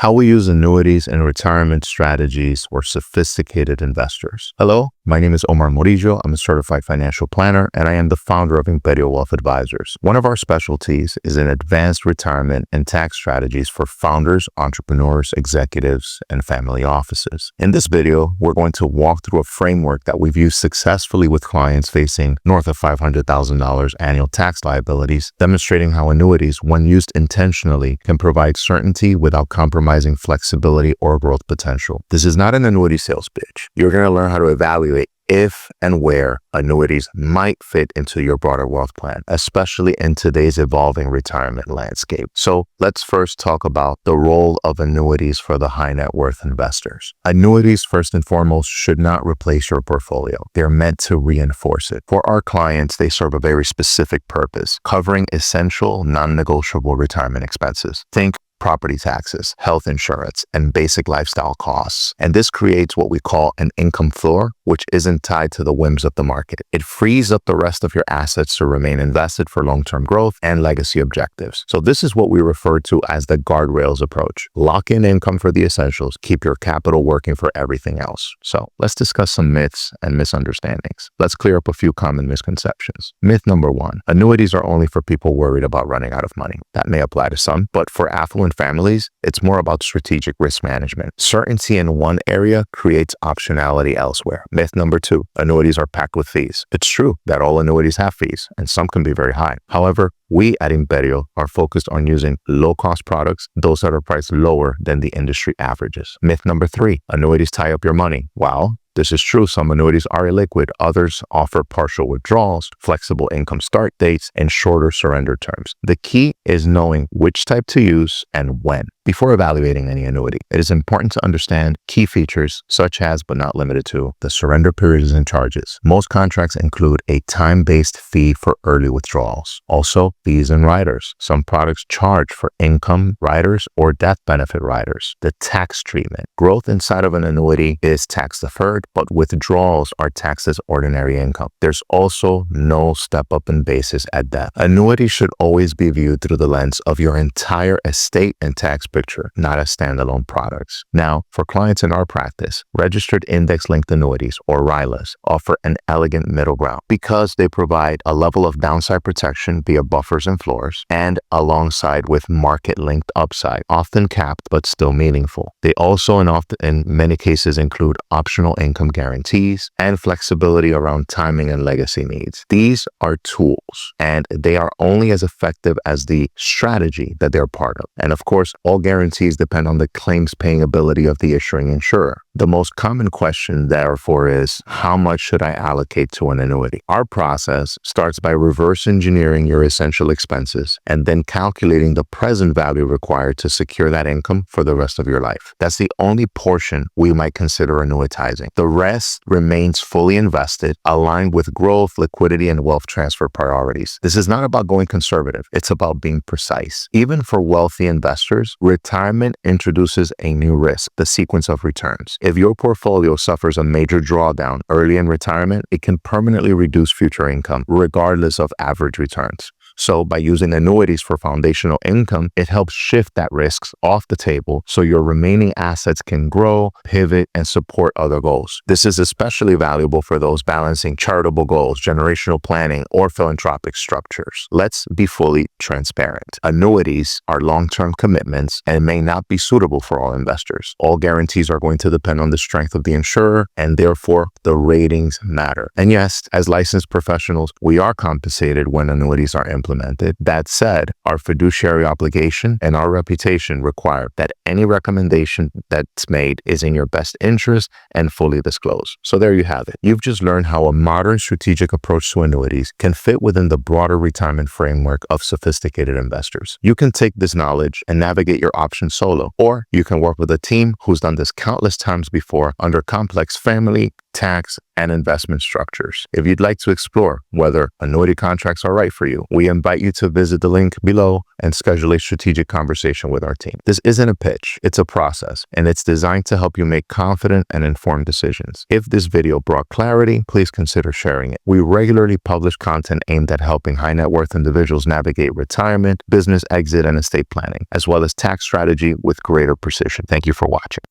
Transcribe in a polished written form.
How we use annuities and retirement strategies for sophisticated investors. Hello, my name is Omar Murillo. I'm a certified financial planner, and I am the founder of Imperio Wealth Advisors. One of our specialties is in advanced retirement and tax strategies for founders, entrepreneurs, executives, and family offices. In this video, we're going to walk through a framework that we've used successfully with clients facing north of $500,000 annual tax liabilities, demonstrating how annuities, when used intentionally, can provide certainty without compromising flexibility or growth potential. This is not an annuity sales pitch. You're going to learn how to evaluate if and where annuities might fit into your broader wealth plan, especially in today's evolving retirement landscape. So let's first talk about the role of annuities for the high net worth investors. Annuities, first and foremost, should not replace your portfolio. They're meant to reinforce it. For our clients, they serve a very specific purpose, covering essential, non-negotiable retirement expenses. Think property taxes, health insurance, and basic lifestyle costs. And this creates what we call an income floor, which isn't tied to the whims of the market. It frees up the rest of your assets to remain invested for long-term growth and legacy objectives. So this is what we refer to as the guardrails approach. Lock in income for the essentials, keep your capital working for everything else. So let's discuss some myths and misunderstandings. Let's clear up a few common misconceptions. Myth number one, annuities are only for people worried about running out of money. That may apply to some, but for affluent families, it's more about strategic risk management. Certainty in one area creates optionality elsewhere. Myth number two, annuities are packed with fees. It's true that all annuities have fees, and some can be very high. However, we at Imperio are focused on using low-cost products, those that are priced lower than the industry averages. Myth number three, annuities tie up your money. Wow. This is true. Some annuities are illiquid. Others offer partial withdrawals, flexible income start dates, and shorter surrender terms. The key is knowing which type to use and when. Before evaluating any annuity, it is important to understand key features such as, but not limited to, the surrender periods and charges. Most contracts include a time-based fee for early withdrawals. Also, fees and riders. Some products charge for income riders or death benefit riders. The tax treatment. Growth inside of an annuity is tax deferred, but withdrawals are taxed as ordinary income. There's also no step-up in basis at death. Annuities should always be viewed through the lens of your entire estate and tax picture, not as standalone products. Now, for clients in our practice, registered index-linked annuities, or RILAs, offer an elegant middle ground because they provide a level of downside protection via buffers and floors, and alongside with market-linked upside, often capped but still meaningful. They also, in many cases, include optional income guarantees and flexibility around timing and legacy needs. These are tools, and they are only as effective as the strategy that they're part of. And of course, all guarantees depend on the claims paying ability of the issuing insurer. The most common question, therefore, is how much should I allocate to an annuity? Our process starts by reverse engineering your essential expenses and then calculating the present value required to secure that income for the rest of your life. That's the only portion we might consider annuitizing. The rest remains fully invested, aligned with growth, liquidity, and wealth transfer priorities. This is not about going conservative. It's about being precise. Even for wealthy investors, retirement introduces a new risk, the sequence of returns. If your portfolio suffers a major drawdown early in retirement, it can permanently reduce future income, regardless of average returns. So by using annuities for foundational income, it helps shift that risks off the table so your remaining assets can grow, pivot, and support other goals. This is especially valuable for those balancing charitable goals, generational planning, or philanthropic structures. Let's be fully transparent. Annuities are long-term commitments and may not be suitable for all investors. All guarantees are going to depend on the strength of the insurer, and therefore the ratings matter. And yes, as licensed professionals, we are compensated when annuities are implemented. That said, our fiduciary obligation and our reputation require that any recommendation that's made is in your best interest and fully disclosed. So there you have it. You've just learned how a modern strategic approach to annuities can fit within the broader retirement framework of sophisticated investors. You can take this knowledge and navigate your options solo, or you can work with a team who's done this countless times before under complex family, tax, and investment structures. If you'd like to explore whether annuity contracts are right for you, we invite you to visit the link below and schedule a strategic conversation with our team. This isn't a pitch, it's a process, and it's designed to help you make confident and informed decisions. If this video brought clarity, please consider sharing it. We regularly publish content aimed at helping high net worth individuals navigate retirement, business exit, and estate planning, as well as tax strategy with greater precision. Thank you for watching.